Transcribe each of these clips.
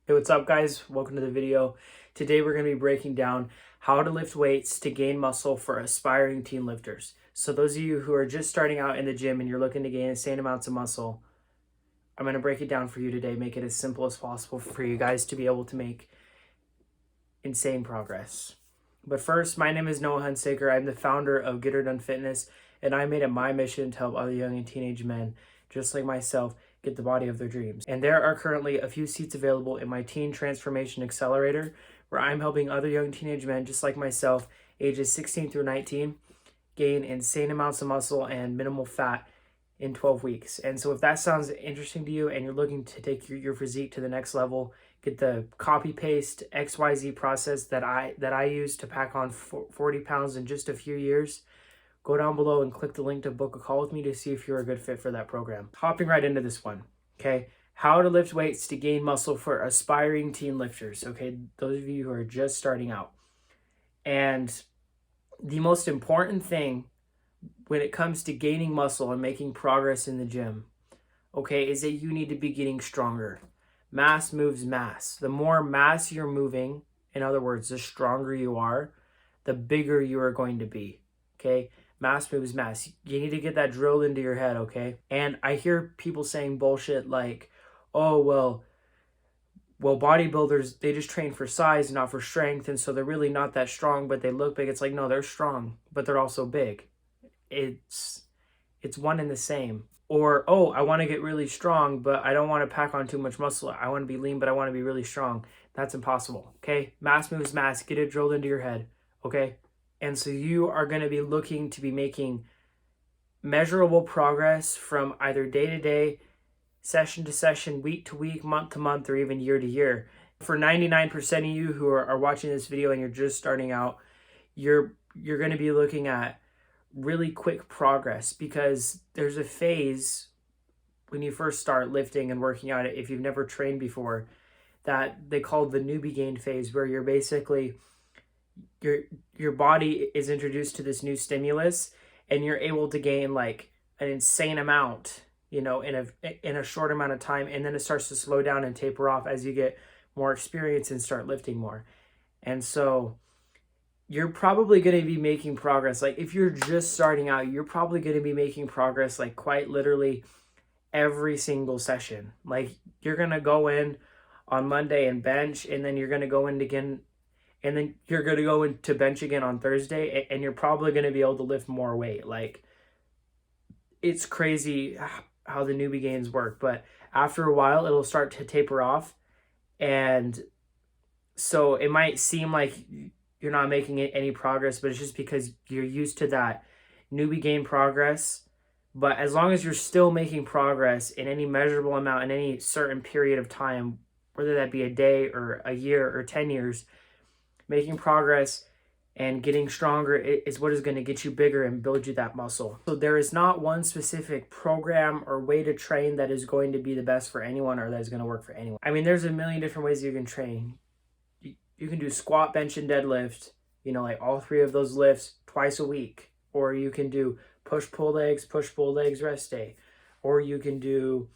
Hey, what's up guys? Welcome to the video. Today we're going to be breaking down how to lift weights to gain muscle for aspiring teen lifters. So those of you who are just starting out in the gym and you're looking to gain insane amounts of muscle, I'm going to break it down for you today, make it as simple as possible for you guys to be able to make insane progress. But first, my name is Noah Hunsaker. I'm the founder of Get Her Done Fitness, and I made it my mission to help other young and teenage men, just like myself, get the body of their dreams. And there are currently a few seats available in my Teen Transformation Accelerator, where I'm helping other young teenage men, just like myself, ages 16 through 19, gain insane amounts of muscle and minimal fat in 12 weeks. And so if that sounds interesting to you and you're looking to take your physique to the next level, get the copy paste XYZ process that I use to pack on 40 pounds in just a few years, go down below and click the link to book a call with me to see if you're a good fit for that program. Hopping right into this one, okay? How to lift weights to gain muscle for aspiring teen lifters, okay? Those of you who are just starting out. And the most important thing when it comes to gaining muscle and making progress in the gym, okay, is that you need to be getting stronger. Mass moves mass. The more mass you're moving, in other words, the stronger you are, the bigger you are going to be, okay? Mass moves mass. You need to get that drilled into your head, okay? And I hear people saying bullshit like, oh, well, bodybuilders, they just train for size, not for strength, and so they're really not that strong, but they look big. It's like, no, they're strong, but they're also big. It's one and the same. Or, oh, I want to get really strong, but I don't want to pack on too much muscle. I want to be lean, but I want to be really strong. That's impossible, okay? Mass moves mass. Get it drilled into your head, okay? And so you are going to be looking to be making measurable progress from either day to day, session to session, week to week, month to month, or even year to year. For 99% of you who are watching this video and you're just starting out, you're going to be looking at really quick progress, because there's a phase when you first start lifting and working out, if you've never trained before, that they call the newbie gain phase, where you're basically your body is introduced to this new stimulus and you're able to gain like an insane amount, you know, in a short amount of time, and then it starts to slow down and taper off as you get more experience and start lifting more. And so you're probably going to be making progress. Like if you're just starting out, you're probably going to be making progress like quite literally every single session. Like you're going to go in on Monday and bench, and then you're going to go in again, and then you're going to go into bench again on Thursday, and you're probably going to be able to lift more weight. Like it's crazy how the newbie gains work, but after a while it'll start to taper off. And so it might seem like you're not making any progress, but it's just because you're used to that newbie gain progress. But as long as you're still making progress in any measurable amount in any certain period of time, whether that be a day or a year or 10 years, making progress and getting stronger is what is going to get you bigger and build you that muscle. So there is not one specific program or way to train that is going to be the best for anyone or that is going to work for anyone. I mean, there's a million different ways you can train. You can do squat, bench, and deadlift, you know, like all three of those lifts twice a week. Or you can do push-pull legs, rest day. Or you can do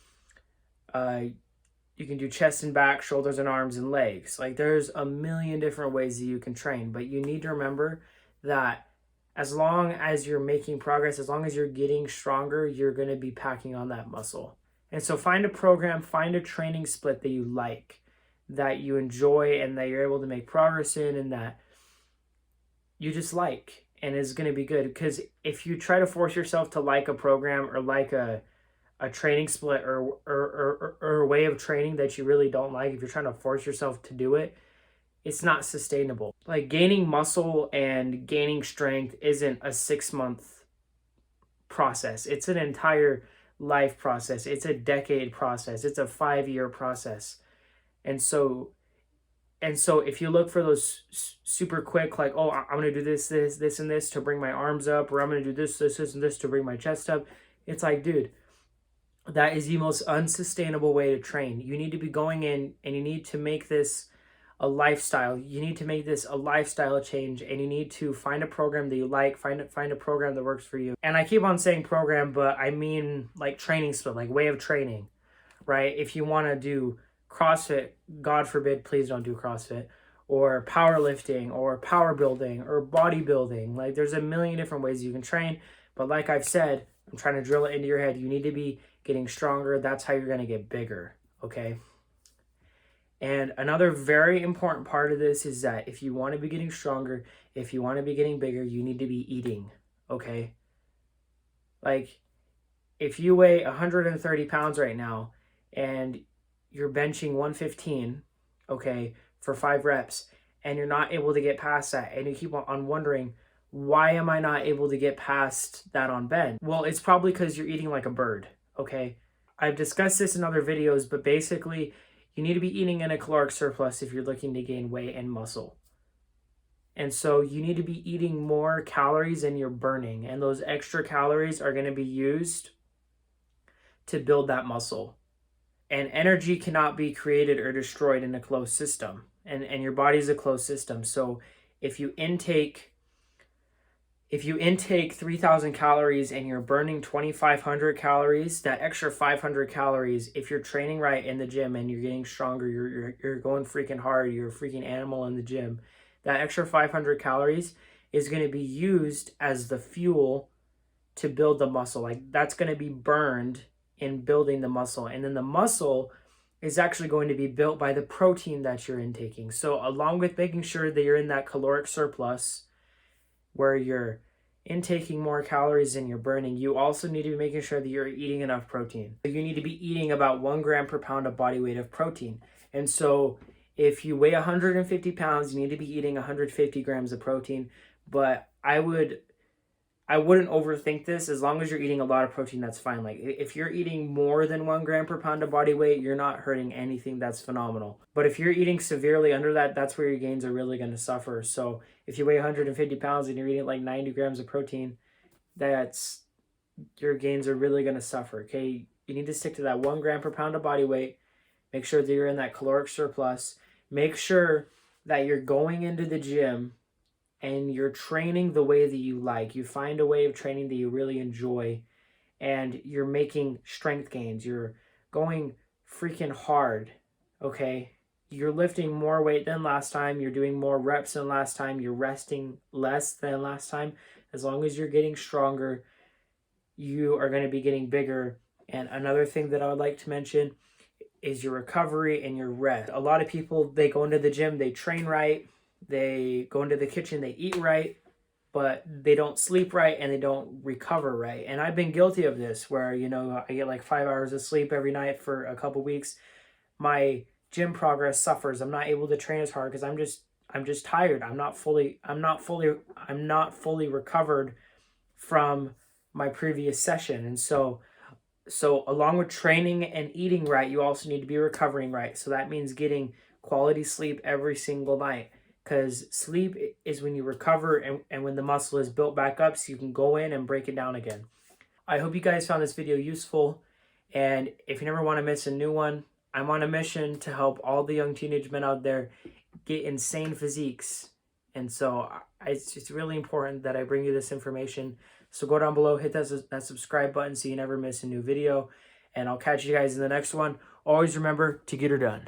chest and back, shoulders and arms and legs. Like there's a million different ways that you can train, but you need to remember that as long as you're making progress, as long as you're getting stronger, you're going to be packing on that muscle. And so find a program, find a training split that you like, that you enjoy, and that you're able to make progress in, and that you just like, and is going to be good. Because if you try to force yourself to like a program or like a training split or a way of training that you really don't like, if you're trying to force yourself to do it, it's not sustainable. Like gaining muscle and gaining strength isn't a 6-month process. It's an entire life process. It's a decade process. It's a 5-year process. And so if you look for those super quick, like, oh, I'm going to do this, and this to bring my arms up, or I'm going to do this, and this to bring my chest up, it's like, dude, that is the most unsustainable way to train. You need to be going in and you need to make this a lifestyle. You need to make this a lifestyle change, and you need to find a program that you like, find a program that works for you. And I keep on saying program, but I mean like training split, like way of training, right? If you want to do CrossFit, God forbid, please don't do CrossFit, or powerlifting, or power building, or bodybuilding. Like, there's a million different ways you can train. But like I've said, I'm trying to drill it into your head. You need to be getting stronger. That's how you're going to get bigger, okay? And another very important part of this is that if you want to be getting stronger, if you want to be getting bigger, you need to be eating, okay? Like, if you weigh 130 pounds right now and you're benching 115, okay, for 5 reps, and you're not able to get past that, and you keep on wondering, why am I not able to get past that on bench? Well, it's probably because you're eating like a bird, okay? I've discussed this in other videos, but basically, you need to be eating in a caloric surplus if you're looking to gain weight and muscle. And so you need to be eating more calories than you're burning, and those extra calories are going to be used to build that muscle. And energy cannot be created or destroyed in a closed system. And your body's a closed system. So if you intake 3,000 calories and you're burning 2,500 calories, that extra 500 calories, if you're training right in the gym and you're getting stronger, you're going freaking hard, you're a freaking animal in the gym, that extra 500 calories is going to be used as the fuel to build the muscle. Like, that's going to be burned in building the muscle. And then the muscle is actually going to be built by the protein that you're intaking. So along with making sure that you're in that caloric surplus where you're intaking more calories than you're burning, you also need to be making sure that you're eating enough protein. You need to be eating about 1 gram per pound of body weight of protein. And so if you weigh 150 pounds, you need to be eating 150 grams of protein. But I wouldn't overthink this. As long as you're eating a lot of protein, that's fine. Like, if you're eating more than 1 gram per pound of body weight, you're not hurting anything. That's phenomenal. But if you're eating severely under that, that's where your gains are really going to suffer. So if you weigh 150 pounds and you're eating like 90 grams of protein, your gains are really going to suffer. Okay, you need to stick to that 1 gram per pound of body weight. Make sure that you're in that caloric surplus. Make sure that you're going into the gym and you're training the way that you like. You find a way of training that you really enjoy, and you're making strength gains. You're going freaking hard, okay? You're lifting more weight than last time. You're doing more reps than last time. You're resting less than last time. As long as you're getting stronger, you are going to be getting bigger. And another thing that I would like to mention is your recovery and your rest. A lot of people, they go into the gym, they train right, they go into the kitchen, they eat right, but they don't sleep right and they don't recover right. And I've been guilty of this where, I get like 5 hours of sleep every night for a couple weeks. My gym progress suffers. I'm not able to train as hard because I'm just tired. I'm not fully recovered from my previous session. And so along with training and eating right, you also need to be recovering right. So that means getting quality sleep every single night, because sleep is when you recover and when the muscle is built back up so you can go in and break it down again. I hope you guys found this video useful. And if you never want to miss a new one, I'm on a mission to help all the young teenage men out there get insane physiques. And so it's really important that I bring you this information. So go down below, hit that subscribe button so you never miss a new video. And I'll catch you guys in the next one. Always remember to get her done.